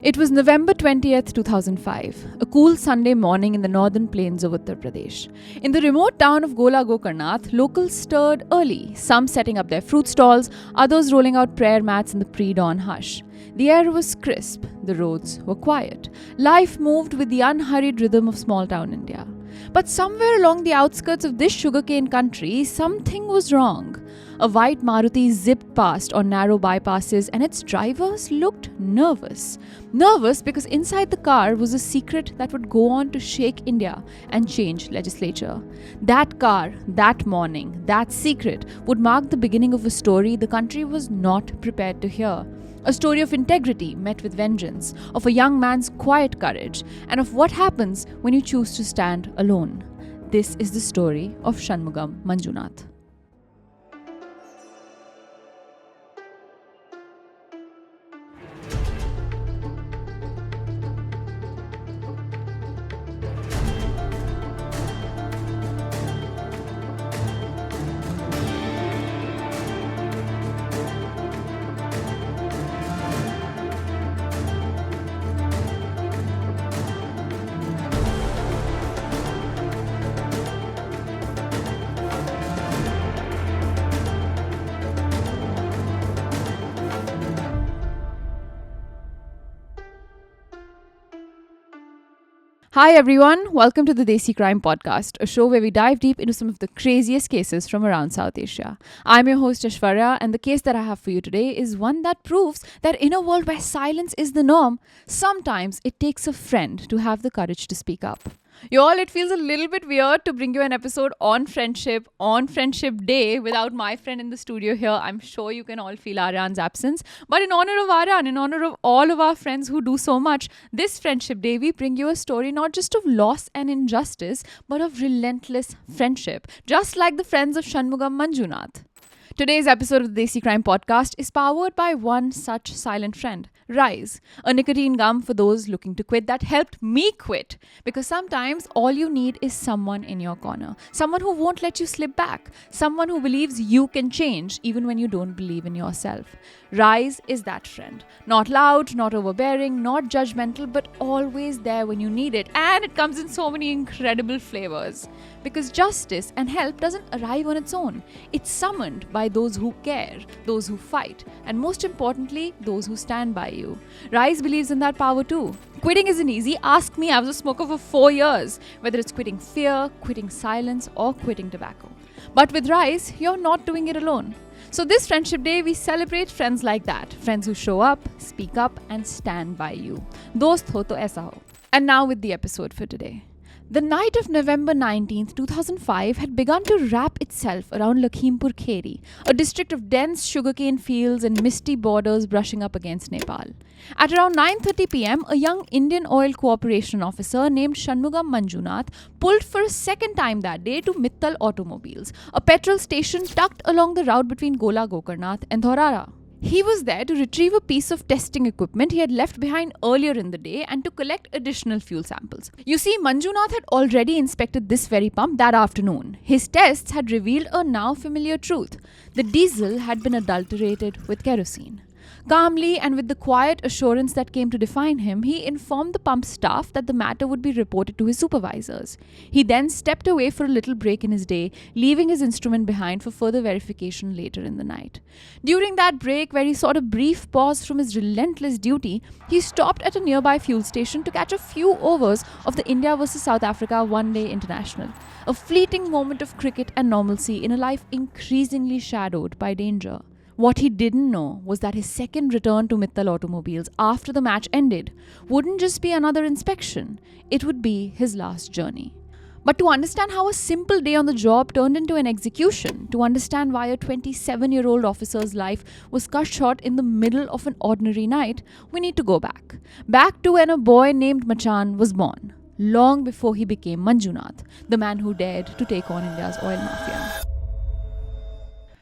It was November 20th, 2005, a cool Sunday morning in the northern plains of Uttar Pradesh. In the remote town of Gola Gokarnath, locals stirred early, some setting up their fruit stalls, others rolling out prayer mats in the pre-dawn hush. The air was crisp, the roads were quiet. Life moved with the unhurried rhythm of small-town India. But somewhere along the outskirts of this sugarcane country, something was wrong. A white Maruti zipped past on narrow bypasses and its drivers looked nervous. Nervous because inside the car was a secret that would go on to shake India and change legislature. That car, that morning, that secret would mark the beginning of a story the country was not prepared to hear. A story of integrity met with vengeance, of a young man's quiet courage, and of what happens when you choose to stand alone. This is the story of Shanmugam Manjunath. Hi everyone, welcome to the Desi Crime Podcast, a show where we dive deep into some of the craziest cases from around South Asia. I'm your host Aishwarya, and the case that I have for you today is one that proves that in a world where silence is the norm, sometimes it takes a friend to have the courage to speak up. Y'all, it feels a little bit weird to bring you an episode on Friendship Day without my friend in the studio here. I'm sure you can all feel Aryaan's absence. But in honor of Aryaan, in honor of all of our friends who do so much, this Friendship Day, we bring you a story not just of loss and injustice, but of relentless friendship, just like the friends of Shanmugam Manjunath. Today's episode of the Desi Crime Podcast is powered by one such silent friend, Rise, a nicotine gum for those looking to quit that helped me quit. Because sometimes all you need is someone in your corner, someone who won't let you slip back, someone who believes you can change even when you don't believe in yourself. Rise is that friend. Not loud, not overbearing, not judgmental, but always there when you need it. And it comes in so many incredible flavors. Because justice and help doesn't arrive on its own. It's summoned by those who care, those who fight, and most importantly, those who stand by you. Rise believes in that power too. Quitting isn't easy. Ask me, I was a smoker for 4 years. Whether it's quitting fear, quitting silence, or quitting tobacco. But with Rise, you're not doing it alone. So this Friendship Day, we celebrate friends like that. Friends who show up, speak up, and stand by you. Dost ho to aisa ho. And now with the episode for today. The night of November 19th, 2005 had begun to wrap itself around Lakhimpur Kheri, a district of dense sugarcane fields and misty borders brushing up against Nepal. At around 9:30 p.m., a young Indian Oil Corporation officer named Shanmugam Manjunath pulled for a second time that day to Mittal Automobiles, a petrol station tucked along the route between Gola Gokarnath and Dhaurara. He was there to retrieve a piece of testing equipment he had left behind earlier in the day and to collect additional fuel samples. You see, Manjunath had already inspected this very pump that afternoon. His tests had revealed a now familiar truth. The diesel had been adulterated with kerosene. Calmly and with the quiet assurance that came to define him, he informed the pump staff that the matter would be reported to his supervisors. He then stepped away for a little break in his day, leaving his instrument behind for further verification later in the night. During that break, where he sought a brief pause from his relentless duty, he stopped at a nearby fuel station to catch a few overs of the India vs South Africa One-Day International, a fleeting moment of cricket and normalcy in a life increasingly shadowed by danger. What he didn't know was that his second return to Mittal Automobiles after the match ended wouldn't just be another inspection, it would be his last journey. But to understand how a simple day on the job turned into an execution, to understand why a 27-year-old officer's life was cut short in the middle of an ordinary night, we need to go back. Back to when a boy named Machan was born, long before he became Manjunath, the man who dared to take on India's oil mafia.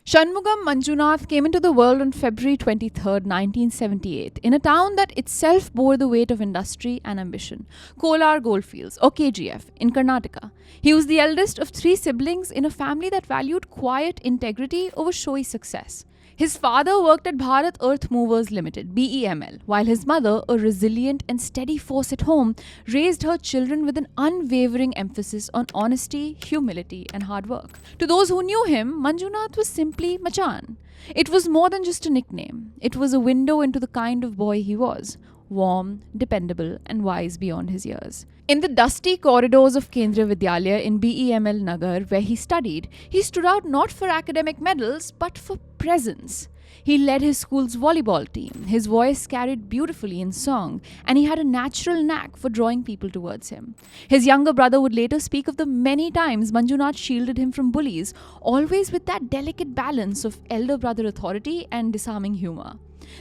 Shanmugam Manjunath came into the world on February 23, 1978, in a town that itself bore the weight of industry and ambition, Kolar Goldfields, or KGF, in Karnataka. He was the eldest of 3 siblings in a family that valued quiet integrity over showy success. His father worked at Bharat Earth Movers Limited, BEML, while his mother, a resilient and steady force at home, raised her children with an unwavering emphasis on honesty, humility, and hard work. To those who knew him, Manjunath was simply Machan. It was more than just a nickname. It was a window into the kind of boy he was, warm, dependable, and wise beyond his years. In the dusty corridors of Kendriya Vidyalaya in BEML Nagar, where he studied, he stood out not for academic medals, but for presence. He led his school's volleyball team, his voice carried beautifully in song, and he had a natural knack for drawing people towards him. His younger brother would later speak of the many times Manjunath shielded him from bullies, always with that delicate balance of elder brother authority and disarming humor.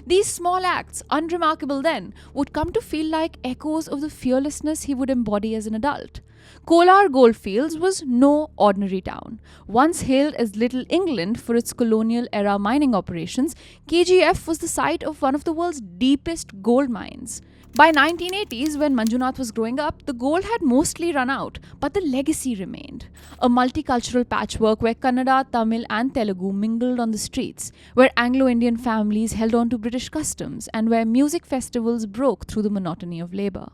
These small acts, unremarkable then, would come to feel like echoes of the fearlessness he would embody as an adult. Kolar Goldfields was no ordinary town. Once hailed as Little England for its colonial-era mining operations, KGF was the site of one of the world's deepest gold mines. By 1980s, when Manjunath was growing up, the gold had mostly run out, but the legacy remained. A multicultural patchwork where Kannada, Tamil and Telugu mingled on the streets, where Anglo-Indian families held on to British customs, and where music festivals broke through the monotony of labour.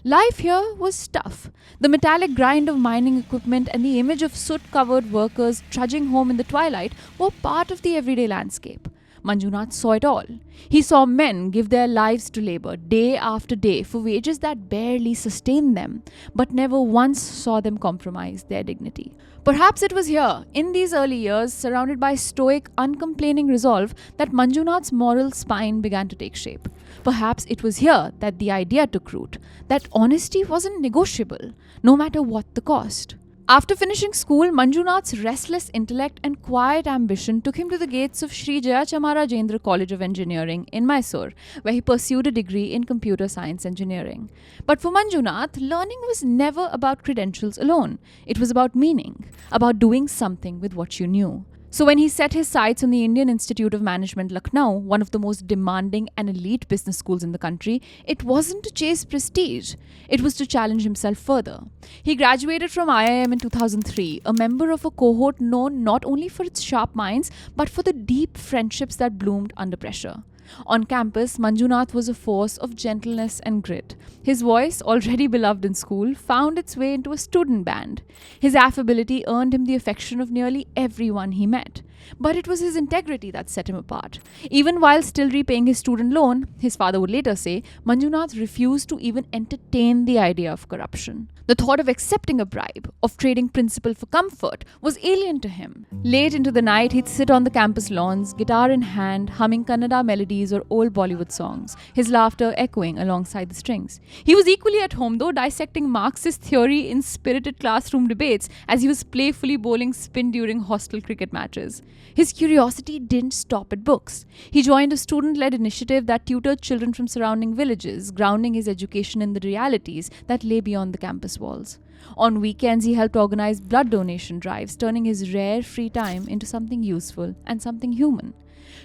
Life here was tough. The metallic grind of mining equipment and the image of soot-covered workers trudging home in the twilight were part of the everyday landscape. Manjunath saw it all. He saw men give their lives to labour day after day for wages that barely sustained them, but never once saw them compromise their dignity. Perhaps it was here, in these early years, surrounded by stoic, uncomplaining resolve, that Manjunath's moral spine began to take shape. Perhaps it was here that the idea took root, that honesty wasn't negotiable, no matter what the cost. After finishing school, Manjunath's restless intellect and quiet ambition took him to the gates of Sri Jayachamara College of Engineering in Mysore, where he pursued a degree in computer science engineering. But for Manjunath, learning was never about credentials alone. It was about meaning, about doing something with what you knew. So when he set his sights on the Indian Institute of Management, Lucknow, one of the most demanding and elite business schools in the country, it wasn't to chase prestige. It was to challenge himself further. He graduated from IIM in 2003, a member of a cohort known not only for its sharp minds, but for the deep friendships that bloomed under pressure. On campus, Manjunath was a force of gentleness and grit. His voice, already beloved in school, found its way into a student band. His affability earned him the affection of nearly everyone he met. But it was his integrity that set him apart. Even while still repaying his student loan, his father would later say, Manjunath refused to even entertain the idea of corruption. The thought of accepting a bribe, of trading principle for comfort, was alien to him. Late into the night, he'd sit on the campus lawns, guitar in hand, humming Kannada melodies or old Bollywood songs, his laughter echoing alongside the strings. He was equally at home, though, dissecting Marxist theory in spirited classroom debates as he was playfully bowling spin during hostel cricket matches. His curiosity didn't stop at books. He joined a student-led initiative that tutored children from surrounding villages, grounding his education in the realities that lay beyond the campus walls. On weekends, he helped organize blood donation drives, turning his rare free time into something useful and something human.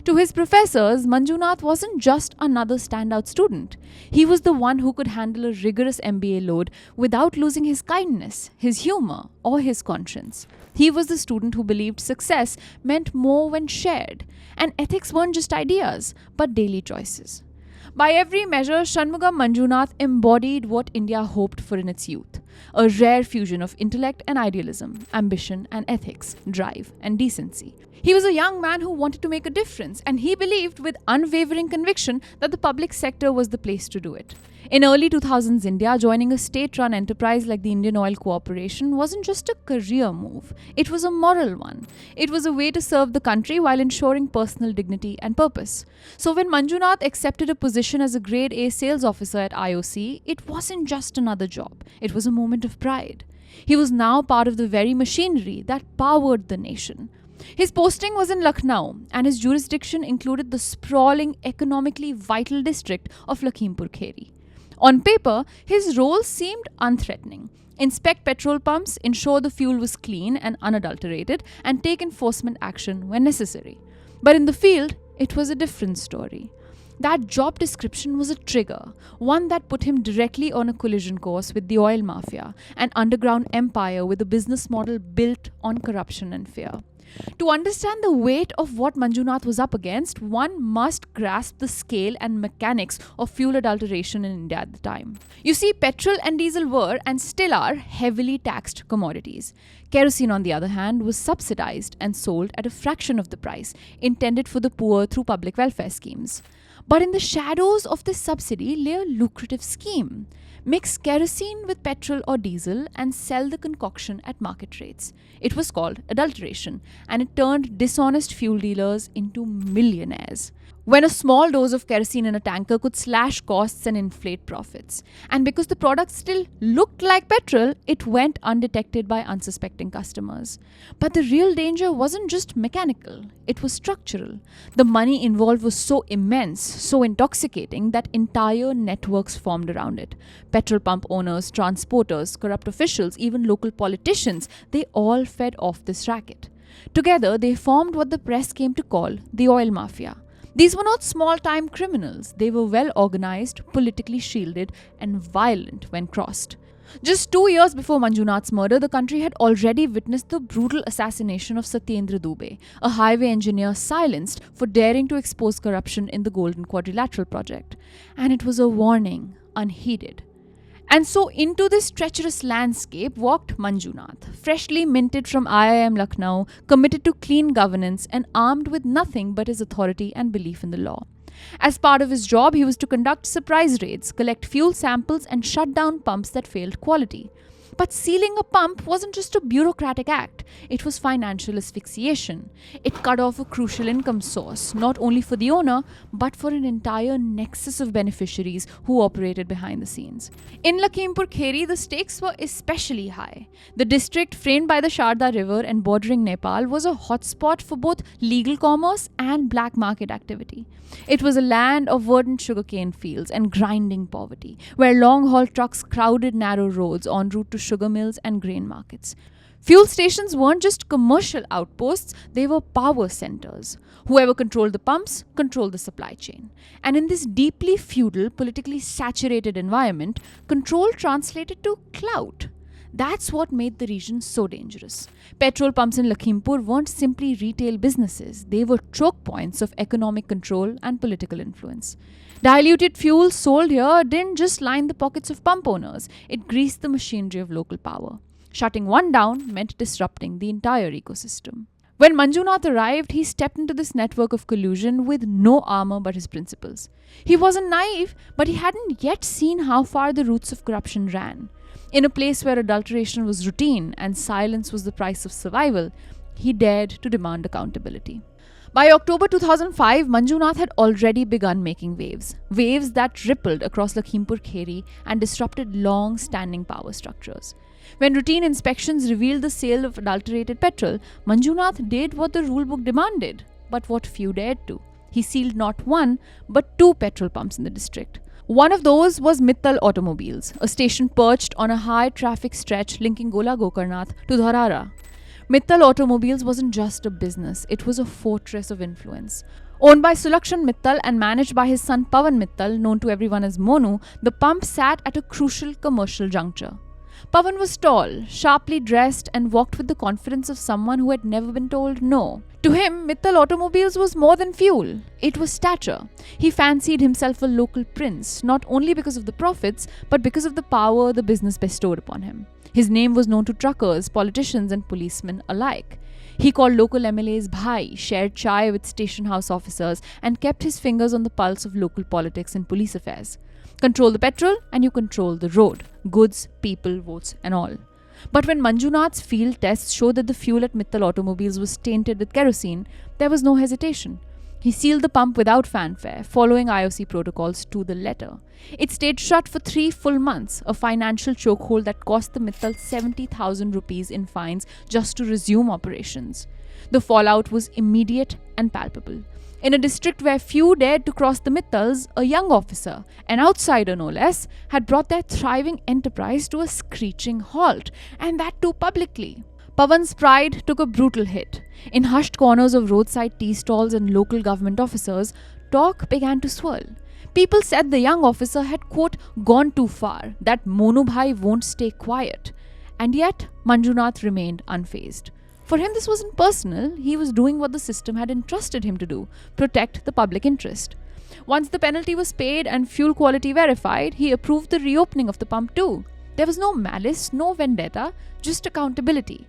To his professors, Manjunath wasn't just another standout student. He was the one who could handle a rigorous MBA load without losing his kindness, his humor, or his conscience. He was the student who believed success meant more when shared, and ethics weren't just ideas, but daily choices. By every measure, Shanmugam Manjunath embodied what India hoped for in its youth. A rare fusion of intellect and idealism, ambition and ethics, drive and decency. He was a young man who wanted to make a difference, and he believed with unwavering conviction that the public sector was the place to do it. In early 2000s India, joining a state-run enterprise like the Indian Oil Corporation wasn't just a career move. It was a moral one. It was a way to serve the country while ensuring personal dignity and purpose. So when Manjunath accepted a position as a grade A sales officer at IOC, it wasn't just another job. It was a moment of pride. He was now part of the very machinery that powered the nation. His posting was in Lucknow, and his jurisdiction included the sprawling, economically vital district of Lakhimpur Kheri. On paper, his role seemed unthreatening. Inspect petrol pumps, ensure the fuel was clean and unadulterated, and take enforcement action when necessary. But in the field, it was a different story. That job description was a trigger, one that put him directly on a collision course with the oil mafia, an underground empire with a business model built on corruption and fear. To understand the weight of what Manjunath was up against, one must grasp the scale and mechanics of fuel adulteration in India at the time. You see, petrol and diesel were, and still are, heavily taxed commodities. Kerosene, on the other hand, was subsidized and sold at a fraction of the price, intended for the poor through public welfare schemes. But in the shadows of this subsidy lay a lucrative scheme. Mix kerosene with petrol or diesel and sell the concoction at market rates. It was called adulteration, and it turned dishonest fuel dealers into millionaires. When a small dose of kerosene in a tanker could slash costs and inflate profits. And because the product still looked like petrol, it went undetected by unsuspecting customers. But the real danger wasn't just mechanical, it was structural. The money involved was so immense, so intoxicating, that entire networks formed around it. Petrol pump owners, transporters, corrupt officials, even local politicians, they all fed off this racket. Together, they formed what the press came to call the oil mafia. These were not small-time criminals. They were well-organized, politically shielded, and violent when crossed. Just 2 years before Manjunath's murder, the country had already witnessed the brutal assassination of Satyendra Dubey, a highway engineer silenced for daring to expose corruption in the Golden Quadrilateral project. And it was a warning, unheeded. And so into this treacherous landscape walked Manjunath, freshly minted from IIM Lucknow, committed to clean governance and armed with nothing but his authority and belief in the law. As part of his job, he was to conduct surprise raids, collect fuel samples and shut down pumps that failed quality. But sealing a pump wasn't just a bureaucratic act, it was financial asphyxiation. It cut off a crucial income source, not only for the owner, but for an entire nexus of beneficiaries who operated behind the scenes. In Lakhimpur Kheri, the stakes were especially high. The district, framed by the Sharda River and bordering Nepal, was a hotspot for both legal commerce and black market activity. It was a land of verdant sugarcane fields and grinding poverty, where long-haul trucks crowded narrow roads en route to sugar mills and grain markets. Fuel stations weren't just commercial outposts, they were power centers. Whoever controlled the pumps controlled the supply chain. And in this deeply feudal, politically saturated environment, control translated to clout. That's what made the region so dangerous. Petrol pumps in Lakhimpur weren't simply retail businesses, they were choke points of economic control and political influence. Diluted fuel sold here didn't just line the pockets of pump owners, it greased the machinery of local power. Shutting one down meant disrupting the entire ecosystem. When Manjunath arrived, he stepped into this network of collusion with no armor but his principles. He wasn't naive, but he hadn't yet seen how far the roots of corruption ran. In a place where adulteration was routine and silence was the price of survival, he dared to demand accountability. By October 2005, Manjunath had already begun making waves. Waves that rippled across Lakhimpur Kheri and disrupted long-standing power structures. When routine inspections revealed the sale of adulterated petrol, Manjunath did what the rulebook demanded, but what few dared to. He sealed not one, but 2 petrol pumps in the district. One of those was Mittal Automobiles, a station perched on a high-traffic stretch linking Gola Gokarnath to Dharara. Mittal Automobiles wasn't just a business, it was a fortress of influence. Owned by Sulakshan Mittal and managed by his son Pawan Mittal, known to everyone as Monu, the pump sat at a crucial commercial juncture. Pawan was tall, sharply dressed, and walked with the confidence of someone who had never been told no. To him, Mittal Automobiles was more than fuel. It was stature. He fancied himself a local prince, not only because of the profits, but because of the power the business bestowed upon him. His name was known to truckers, politicians, and policemen alike. He called local MLAs bhai, shared chai with station house officers, and kept his fingers on the pulse of local politics and police affairs. Control the petrol and you control the road. Goods, people, votes and all. But when Manjunath's field tests showed that the fuel at Mittal Automobiles was tainted with kerosene, there was no hesitation. He sealed the pump without fanfare, following IOC protocols to the letter. It stayed shut for 3 full months, a financial chokehold that cost the Mittal 70,000 rupees in fines just to resume operations. The fallout was immediate and palpable. In a district where few dared to cross the Mittals, a young officer, an outsider no less, had brought their thriving enterprise to a screeching halt, and that too publicly. Pawan's pride took a brutal hit. In hushed corners of roadside tea stalls and local government officers, talk began to swirl. People said the young officer had, quote, gone too far, that Monu Bhai won't stay quiet. And yet, Manjunath remained unfazed. For him, this wasn't personal. He was doing what the system had entrusted him to do: protect the public interest. Once the penalty was paid and fuel quality verified, he approved the reopening of the pump too. There was no malice, no vendetta, just accountability.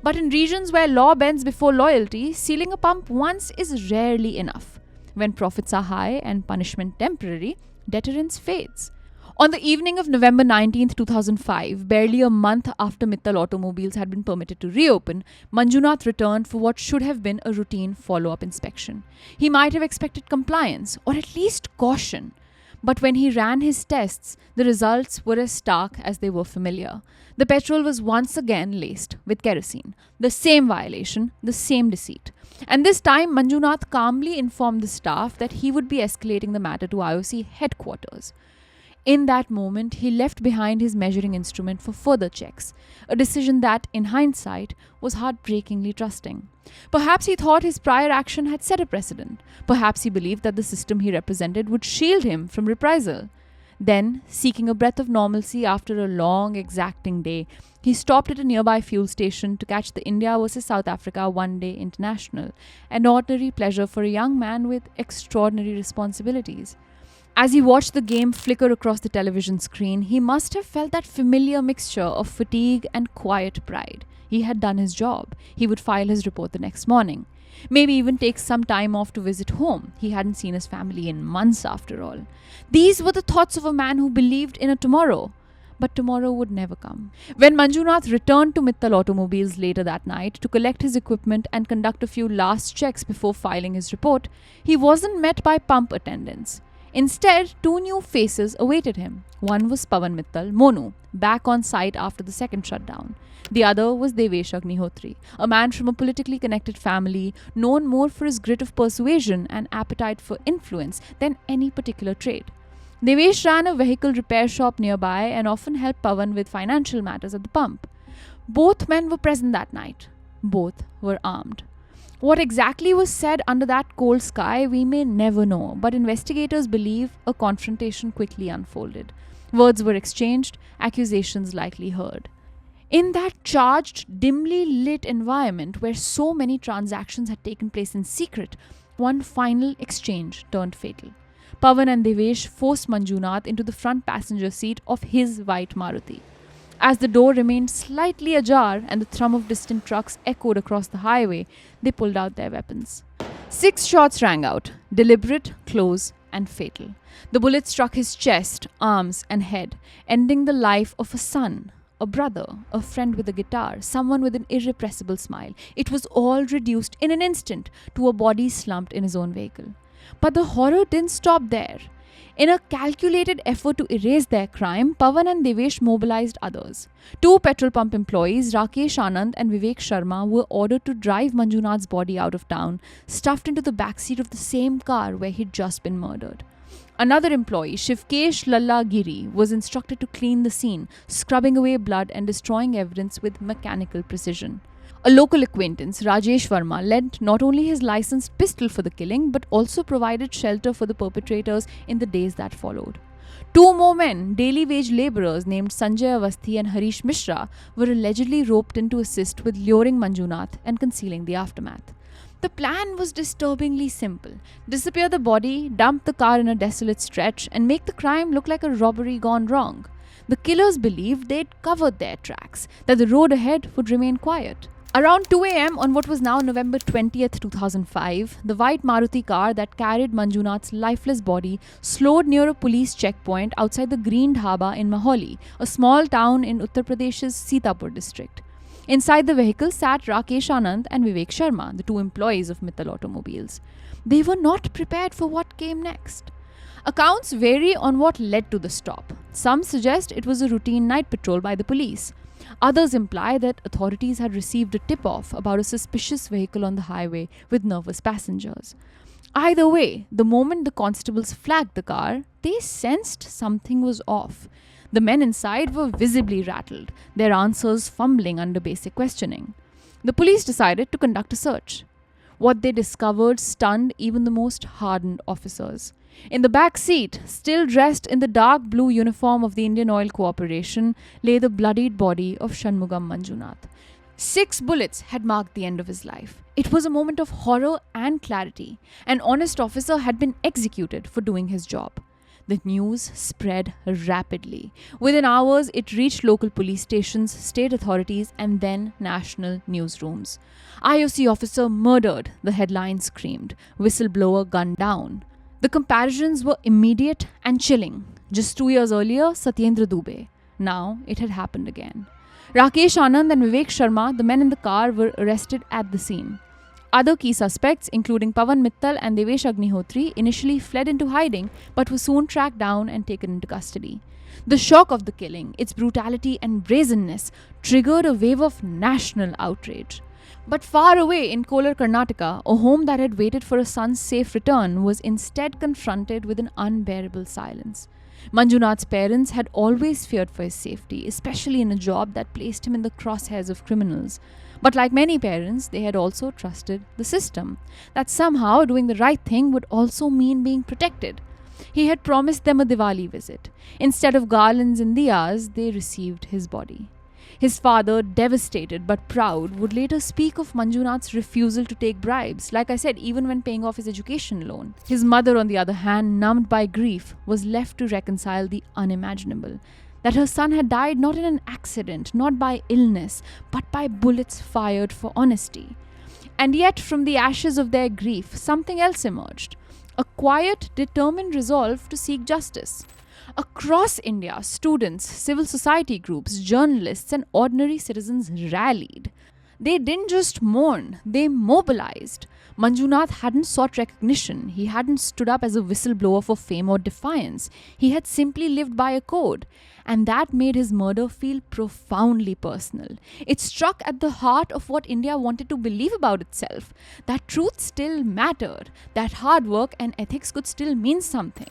But in regions where law bends before loyalty, sealing a pump once is rarely enough. When profits are high and punishment temporary, deterrence fades. On the evening of November 19th, 2005, barely a month after Mittal Automobiles had been permitted to reopen, Manjunath returned for what should have been a routine follow-up inspection. He might have expected compliance, or at least caution. But when he ran his tests, the results were as stark as they were familiar. The petrol was once again laced with kerosene. The same violation, the same deceit. And this time, Manjunath calmly informed the staff that he would be escalating the matter to IOC headquarters. In that moment, he left behind his measuring instrument for further checks, a decision that, in hindsight, was heartbreakingly trusting. Perhaps he thought his prior action had set a precedent. Perhaps he believed that the system he represented would shield him from reprisal. Then, seeking a breath of normalcy after a long, exacting day, he stopped at a nearby fuel station to catch the India vs South Africa One-Day International, an ordinary pleasure for a young man with extraordinary responsibilities. As he watched the game flicker across the television screen, he must have felt that familiar mixture of fatigue and quiet pride. He had done his job. He would file his report the next morning. Maybe even take some time off to visit home. He hadn't seen his family in months after all. These were the thoughts of a man who believed in a tomorrow. But tomorrow would never come. When Manjunath returned to Mittal Automobiles later that night to collect his equipment and conduct a few last checks before filing his report, he wasn't met by pump attendants. Instead, two new faces awaited him. One was Pawan Mittal, Monu, back on site after the second shutdown. The other was Devesh Agnihotri, a man from a politically connected family, known more for his grit of persuasion and appetite for influence than any particular trade. Devesh ran a vehicle repair shop nearby and often helped Pawan with financial matters at the pump. Both men were present that night. Both were armed. What exactly was said under that cold sky, we may never know, but investigators believe a confrontation quickly unfolded. Words were exchanged, accusations likely heard. In that charged, dimly lit environment where so many transactions had taken place in secret, one final exchange turned fatal. Pawan and Devesh forced Manjunath into the front passenger seat of his white Maruti. As the door remained slightly ajar and the thrum of distant trucks echoed across the highway, they pulled out their weapons. 6 shots rang out, deliberate, close, and fatal. The bullet struck his chest, arms, and head, ending the life of a son, a brother, a friend with a guitar, someone with an irrepressible smile. It was all reduced in an instant to a body slumped in his own vehicle. But the horror didn't stop there. In a calculated effort to erase their crime, Pawan and Devesh mobilized others. 2 petrol pump employees, Rakesh Anand and Vivek Sharma, were ordered to drive Manjunath's body out of town, stuffed into the backseat of the same car where he'd just been murdered. Another employee, Shivkesh Lalla Giri, was instructed to clean the scene, scrubbing away blood and destroying evidence with mechanical precision. A local acquaintance, Rajesh Verma, lent not only his licensed pistol for the killing but also provided shelter for the perpetrators in the days that followed. 2 more men, daily wage labourers named Sanjay Avasthi and Harish Misra, were allegedly roped in to assist with luring Manjunath and concealing the aftermath. The plan was disturbingly simple: disappear the body, dump the car in a desolate stretch, and make the crime look like a robbery gone wrong. The killers believed they'd covered their tracks, that the road ahead would remain quiet. Around 2 a.m. on what was now November 20th, 2005, the white Maruti car that carried Manjunath's lifeless body slowed near a police checkpoint outside the Green Dhaba in Maholi, a small town in Uttar Pradesh's Sitapur district. Inside the vehicle sat Rakesh Anand and Vivek Sharma, the 2 employees of Mittal Automobiles. They were not prepared for what came next. Accounts vary on what led to the stop. Some suggest it was a routine night patrol by the police. Others imply that authorities had received a tip-off about a suspicious vehicle on the highway with nervous passengers. Either way, the moment the constables flagged the car, they sensed something was off. The men inside were visibly rattled, their answers fumbling under basic questioning. The police decided to conduct a search. What they discovered stunned even the most hardened officers. In the back seat, still dressed in the dark blue uniform of the Indian Oil Corporation, lay the bloodied body of Shanmugam Manjunath. 6 bullets had marked the end of his life. It was a moment of horror and clarity. An honest officer had been executed for doing his job. The news spread rapidly. Within hours, it reached local police stations, state authorities, and then national newsrooms. IOC officer murdered, the headline screamed. Whistleblower gunned down. The comparisons were immediate and chilling. Just 2 years earlier, Satyendra Dubey. Now it had happened again. Rakesh Anand and Vivek Sharma, the men in the car, were arrested at the scene. Other key suspects, including Pawan Mittal and Devesh Agnihotri, initially fled into hiding but were soon tracked down and taken into custody. The shock of the killing, its brutality and brazenness, triggered a wave of national outrage. But far away in Kolar, Karnataka, a home that had waited for a son's safe return was instead confronted with an unbearable silence. Manjunath's parents had always feared for his safety, especially in a job that placed him in the crosshairs of criminals. But like many parents, they had also trusted the system, that somehow doing the right thing would also mean being protected. He had promised them a Diwali visit. Instead of garlands and diyas, they received his body. His father, devastated but proud, would later speak of Manjunath's refusal to take bribes, like I said, even when paying off his education loan. His mother, on the other hand, numbed by grief, was left to reconcile the unimaginable. That her son had died not in an accident, not by illness, but by bullets fired for honesty. And yet, from the ashes of their grief, something else emerged. A quiet, determined resolve to seek justice. Across India, students, civil society groups, journalists, and ordinary citizens rallied. They didn't just mourn, they mobilized. Manjunath hadn't sought recognition. He hadn't stood up as a whistleblower for fame or defiance. He had simply lived by a code. And that made his murder feel profoundly personal. It struck at the heart of what India wanted to believe about itself. That truth still mattered. That hard work and ethics could still mean something.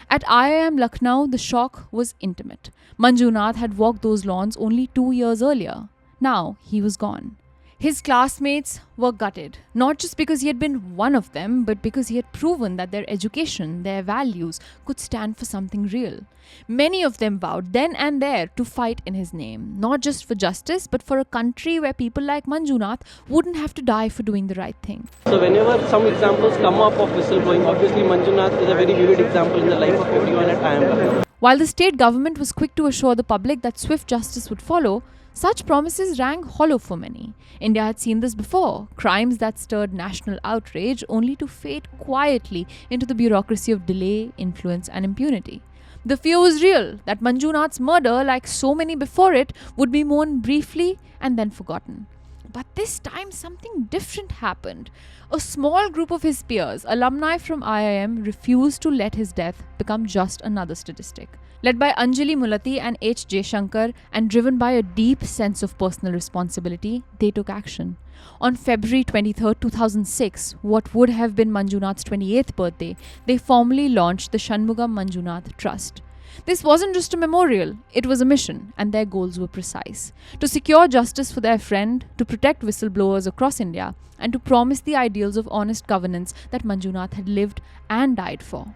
At IIM Lucknow, the shock was intimate. Manjunath had walked those lawns only 2 years earlier. Now he was gone. His classmates were gutted, not just because he had been one of them, but because he had proven that their education, their values, could stand for something real. Many of them vowed then and there to fight in his name, not just for justice, but for a country where people like Manjunath wouldn't have to die for doing the right thing. So whenever some examples come up of whistleblowing, obviously Manjunath is a very vivid example in the life of everyone at IIM Lucknow. While the state government was quick to assure the public that swift justice would follow, such promises rang hollow for many. India had seen this before, crimes that stirred national outrage only to fade quietly into the bureaucracy of delay, influence and impunity. The fear was real that Manjunath's murder, like so many before it, would be mourned briefly and then forgotten. But this time something different happened. A small group of his peers, alumni from IIM, refused to let his death become just another statistic. Led by Anjali Mulati and H. Jaishankar and driven by a deep sense of personal responsibility, they took action. On February 23, 2006, what would have been Manjunath's 28th birthday, they formally launched the Shanmugam Manjunath Trust. This wasn't just a memorial, it was a mission, and their goals were precise. To secure justice for their friend, to protect whistleblowers across India, and to promise the ideals of honest governance that Manjunath had lived and died for.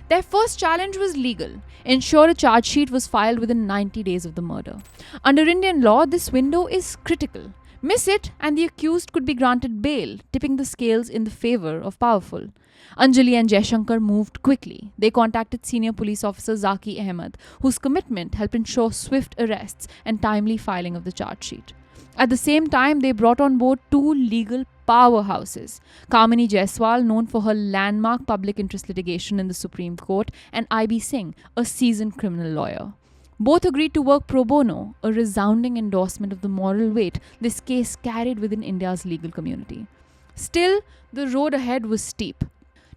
Their first challenge was legal. Ensure a charge sheet was filed within 90 days of the murder. Under Indian law, this window is critical. Miss it and the accused could be granted bail, tipping the scales in the favor of powerful. Anjali and Jaishankar moved quickly. They contacted senior police officer Zaki Ahmed, whose commitment helped ensure swift arrests and timely filing of the charge sheet. At the same time, they brought on board two legal powerhouses, Kamini Jaiswal, known for her landmark public interest litigation in the Supreme Court, and I.B. Singh, a seasoned criminal lawyer. Both agreed to work pro bono, a resounding endorsement of the moral weight this case carried within India's legal community. Still, the road ahead was steep.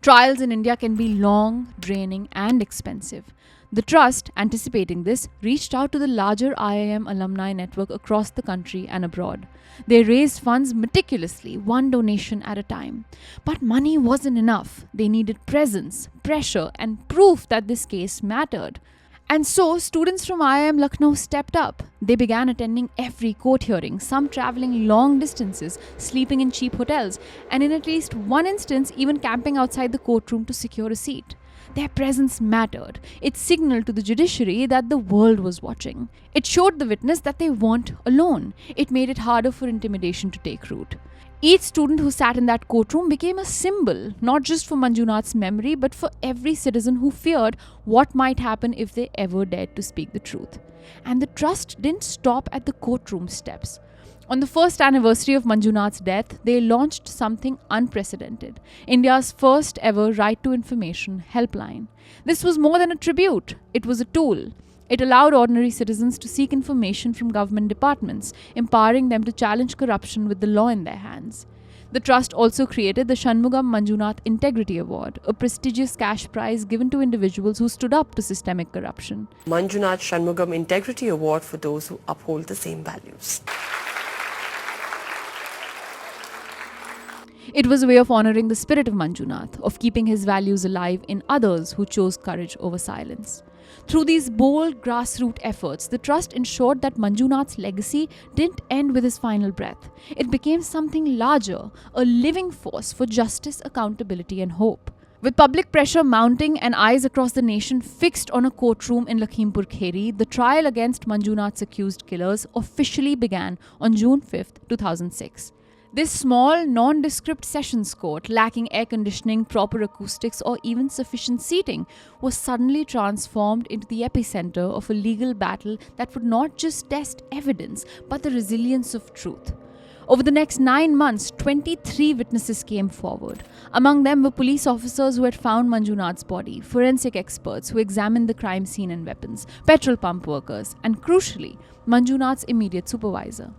Trials in India can be long, draining, and expensive. The trust, anticipating this, reached out to the larger IIM alumni network across the country and abroad. They raised funds meticulously, one donation at a time. But money wasn't enough. They needed presence, pressure, and proof that this case mattered. And so, students from IIM Lucknow stepped up. They began attending every court hearing, some travelling long distances, sleeping in cheap hotels, and in at least one instance, even camping outside the courtroom to secure a seat. Their presence mattered. It signaled to the judiciary that the world was watching. It showed the witness that they weren't alone. It made it harder for intimidation to take root. Each student who sat in that courtroom became a symbol, not just for Manjunath's memory, but for every citizen who feared what might happen if they ever dared to speak the truth. And the trust didn't stop at the courtroom steps. On the first anniversary of Manjunath's death, they launched something unprecedented, India's first ever right to information helpline. This was more than a tribute, it was a tool. It allowed ordinary citizens to seek information from government departments, empowering them to challenge corruption with the law in their hands. The trust also created the Shanmugam Manjunath Integrity Award, a prestigious cash prize given to individuals who stood up to systemic corruption. Manjunath Shanmugam Integrity Award for those who uphold the same values. It was a way of honoring the spirit of Manjunath, of keeping his values alive in others who chose courage over silence. Through these bold grassroots efforts, the trust ensured that Manjunath's legacy didn't end with his final breath. It became something larger, a living force for justice, accountability, and hope. With public pressure mounting and eyes across the nation fixed on a courtroom in Lakhimpur Kheri, the trial against Manjunath's accused killers officially began on June 5, 2006. This small, nondescript sessions court, lacking air conditioning, proper acoustics, or even sufficient seating, was suddenly transformed into the epicenter of a legal battle that would not just test evidence, but the resilience of truth. Over the next 9 months, 23 witnesses came forward. Among them were police officers who had found Manjunath's body, forensic experts who examined the crime scene and weapons, petrol pump workers, and crucially, Manjunath's immediate supervisor.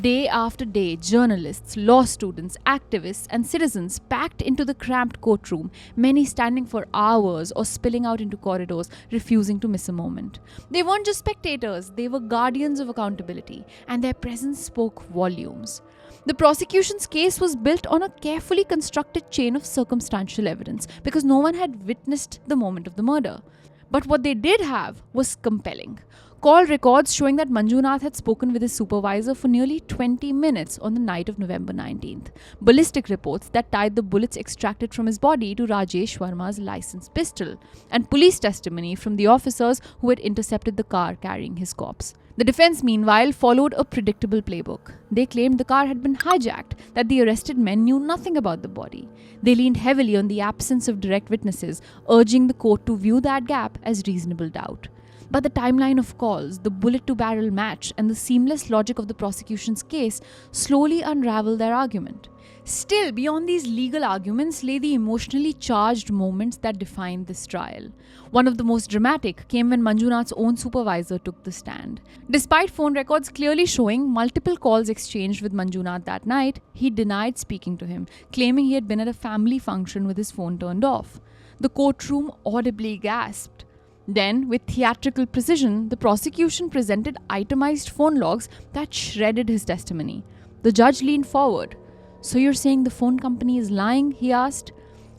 Day after day, journalists, law students, activists, and citizens packed into the cramped courtroom, many standing for hours or spilling out into corridors, refusing to miss a moment. They weren't just spectators, they were guardians of accountability, and their presence spoke volumes. The prosecution's case was built on a carefully constructed chain of circumstantial evidence because no one had witnessed the moment of the murder. But what they did have was compelling. Call records showing that Manjunath had spoken with his supervisor for nearly 20 minutes on the night of November 19th. Ballistic reports that tied the bullets extracted from his body to Rajesh Verma's licensed pistol. And police testimony from the officers who had intercepted the car carrying his corpse. The defense, meanwhile, followed a predictable playbook. They claimed the car had been hijacked, that the arrested men knew nothing about the body. They leaned heavily on the absence of direct witnesses, urging the court to view that gap as reasonable doubt. But the timeline of calls, the bullet-to-barrel match, and the seamless logic of the prosecution's case slowly unraveled their argument. Still, beyond these legal arguments lay the emotionally charged moments that defined this trial. One of the most dramatic came when Manjunath's own supervisor took the stand. Despite phone records clearly showing multiple calls exchanged with Manjunath that night, he denied speaking to him, claiming he had been at a family function with his phone turned off. The courtroom audibly gasped. Then, with theatrical precision, the prosecution presented itemized phone logs that shredded his testimony. The judge leaned forward. "So you're saying the phone company is lying?" he asked.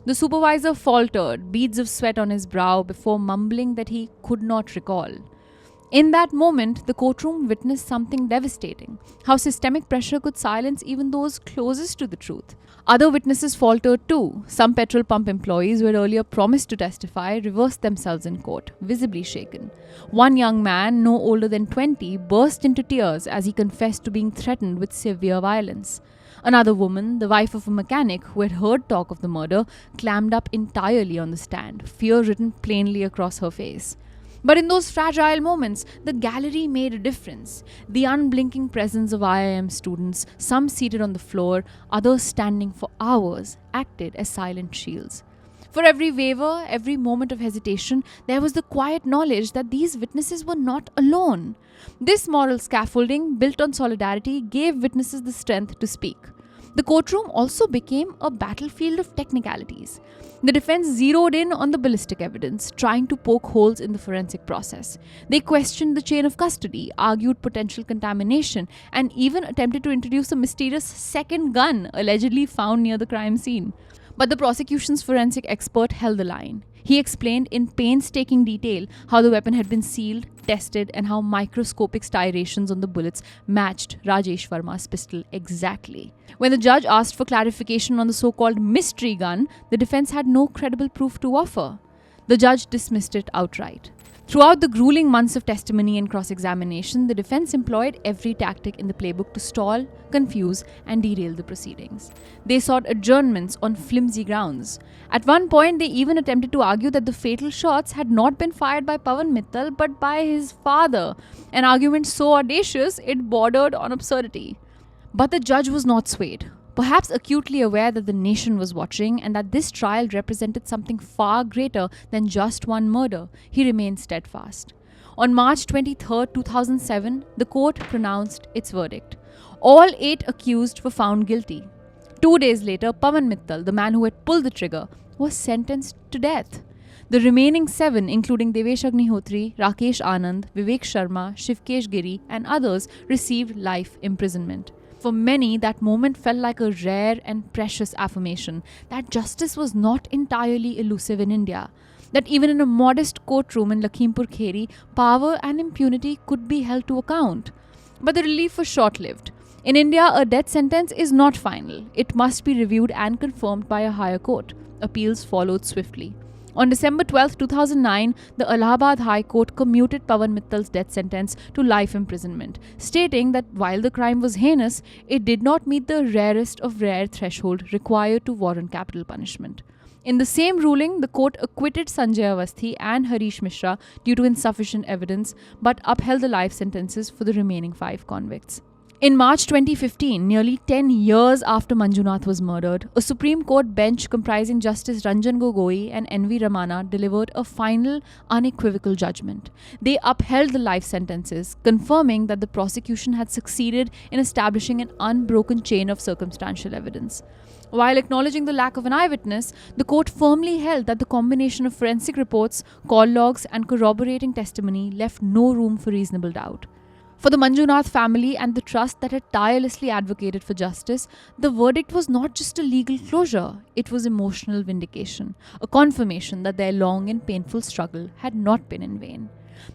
The supervisor faltered, beads of sweat on his brow, before mumbling that he could not recall. In that moment, the courtroom witnessed something devastating, how systemic pressure could silence even those closest to the truth. Other witnesses faltered too. Some petrol pump employees who had earlier promised to testify reversed themselves in court, visibly shaken. One young man, no older than 20, burst into tears as he confessed to being threatened with severe violence. Another woman, the wife of a mechanic who had heard talk of the murder, clammed up entirely on the stand, fear written plainly across her face. But in those fragile moments, the gallery made a difference. The unblinking presence of IIM students, some seated on the floor, others standing for hours, acted as silent shields. For every waver, every moment of hesitation, there was the quiet knowledge that these witnesses were not alone. This moral scaffolding, built on solidarity, gave witnesses the strength to speak. The courtroom also became a battlefield of technicalities. The defense zeroed in on the ballistic evidence, trying to poke holes in the forensic process. They questioned the chain of custody, argued potential contamination, and even attempted to introduce a mysterious second gun allegedly found near the crime scene. But the prosecution's forensic expert held the line. He explained in painstaking detail how the weapon had been sealed, tested, and how microscopic striations on the bullets matched Rajesh Verma's pistol exactly. When the judge asked for clarification on the so-called mystery gun, the defense had no credible proof to offer. The judge dismissed it outright. Throughout the grueling months of testimony and cross-examination, the defense employed every tactic in the playbook to stall, confuse, and derail the proceedings. They sought adjournments on flimsy grounds. At one point, they even attempted to argue that the fatal shots had not been fired by Pawan Mittal but by his father, an argument so audacious it bordered on absurdity. But the judge was not swayed. Perhaps acutely aware that the nation was watching and that this trial represented something far greater than just one murder, he remained steadfast. On March 23, 2007, the court pronounced its verdict. All 8 accused were found guilty. 2 days later, Pawan Mittal, the man who had pulled the trigger, was sentenced to death. The remaining 7, including Devesh Agnihotri, Rakesh Anand, Vivek Sharma, Shivkesh Giri, and others, received life imprisonment. For many, that moment felt like a rare and precious affirmation that justice was not entirely elusive in India, that even in a modest courtroom in Lakhimpur Kheri, power and impunity could be held to account. But the relief was short-lived. In India, a death sentence is not final. It must be reviewed and confirmed by a higher court. Appeals followed swiftly. On December 12, 2009, the Allahabad High Court commuted Pawan Mittal's death sentence to life imprisonment, stating that while the crime was heinous, it did not meet the rarest of rare threshold required to warrant capital punishment. In the same ruling, the court acquitted Sanjay Awasthi and Harish Misra due to insufficient evidence, but upheld the life sentences for the remaining 5 convicts. In March 2015, nearly 10 years after Manjunath was murdered, a Supreme Court bench comprising Justice Ranjan Gogoi and N.V. Ramana delivered a final, unequivocal judgment. They upheld the life sentences, confirming that the prosecution had succeeded in establishing an unbroken chain of circumstantial evidence. While acknowledging the lack of an eyewitness, the court firmly held that the combination of forensic reports, call logs, and corroborating testimony left no room for reasonable doubt. For the Manjunath family and the trust that had tirelessly advocated for justice, the verdict was not just a legal closure, it was emotional vindication, a confirmation that their long and painful struggle had not been in vain.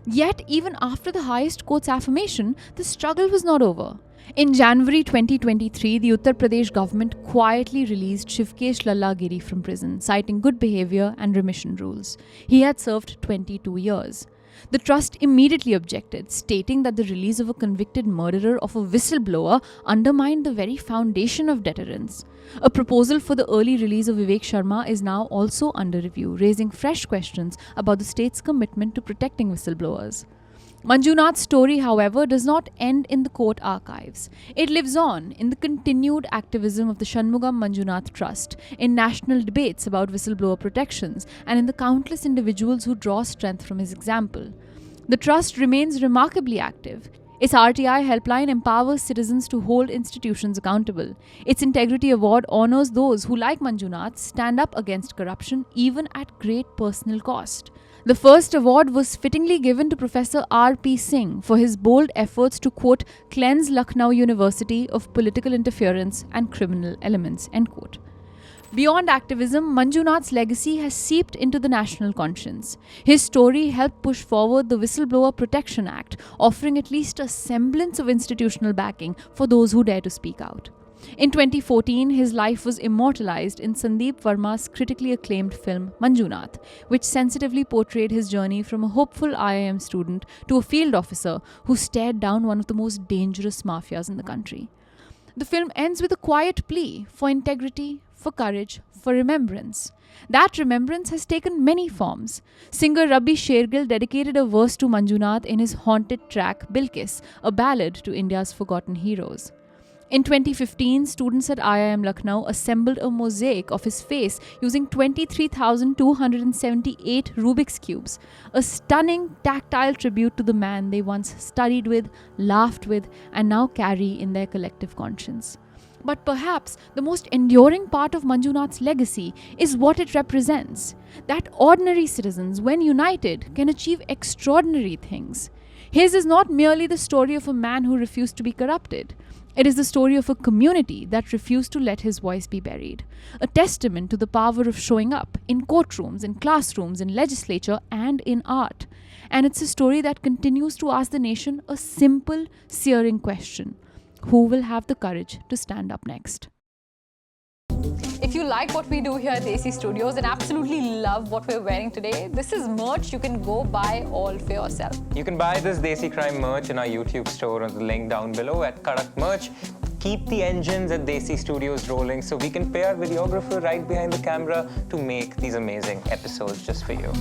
Yet, even after the highest court's affirmation, the struggle was not over. In January 2023, the Uttar Pradesh government quietly released Shivkesh Giri from prison, citing good behavior and remission rules. He had served 22 years. The trust immediately objected, stating that the release of a convicted murderer of a whistleblower undermined the very foundation of deterrence. A proposal for the early release of Vivek Sharma is now also under review, raising fresh questions about the state's commitment to protecting whistleblowers. Manjunath's story, however, does not end in the court archives. It lives on in the continued activism of the Shanmugam Manjunath Trust, in national debates about whistleblower protections, and in the countless individuals who draw strength from his example. The trust remains remarkably active. Its RTI helpline empowers citizens to hold institutions accountable. Its Integrity Award honors those who, like Manjunath, stand up against corruption even at great personal cost. The first award was fittingly given to Professor R.P. Singh for his bold efforts to, quote, cleanse Lucknow University of political interference and criminal elements, end quote. Beyond activism, Manjunath's legacy has seeped into the national conscience. His story helped push forward the Whistleblower Protection Act, offering at least a semblance of institutional backing for those who dare to speak out. In 2014, his life was immortalized in Sandeep Verma's critically acclaimed film Manjunath, which sensitively portrayed his journey from a hopeful IIM student to a field officer who stared down one of the most dangerous mafias in the country. The film ends with a quiet plea for integrity, for courage, for remembrance. That remembrance has taken many forms. Singer Rabbi Shergill dedicated a verse to Manjunath in his haunted track Bilkis, a ballad to India's forgotten heroes. In 2015, students at IIM Lucknow assembled a mosaic of his face using 23,278 Rubik's Cubes, a stunning tactile tribute to the man they once studied with, laughed with, and now carry in their collective conscience. But perhaps the most enduring part of Manjunath's legacy is what it represents, that ordinary citizens, when united, can achieve extraordinary things. His is not merely the story of a man who refused to be corrupted. It is the story of a community that refused to let his voice be buried. A testament to the power of showing up in courtrooms, in classrooms, in legislature, and in art. And it's a story that continues to ask the nation a simple, searing question. Who will have the courage to stand up next? If you like what we do here at Desi Studios and absolutely love what we're wearing today, this is merch you can go buy all for yourself. You can buy this Desi Crime merch in our YouTube store on the link down below at Kadak Merch. Keep the engines at Desi Studios rolling so we can pay our videographer right behind the camera to make these amazing episodes just for you.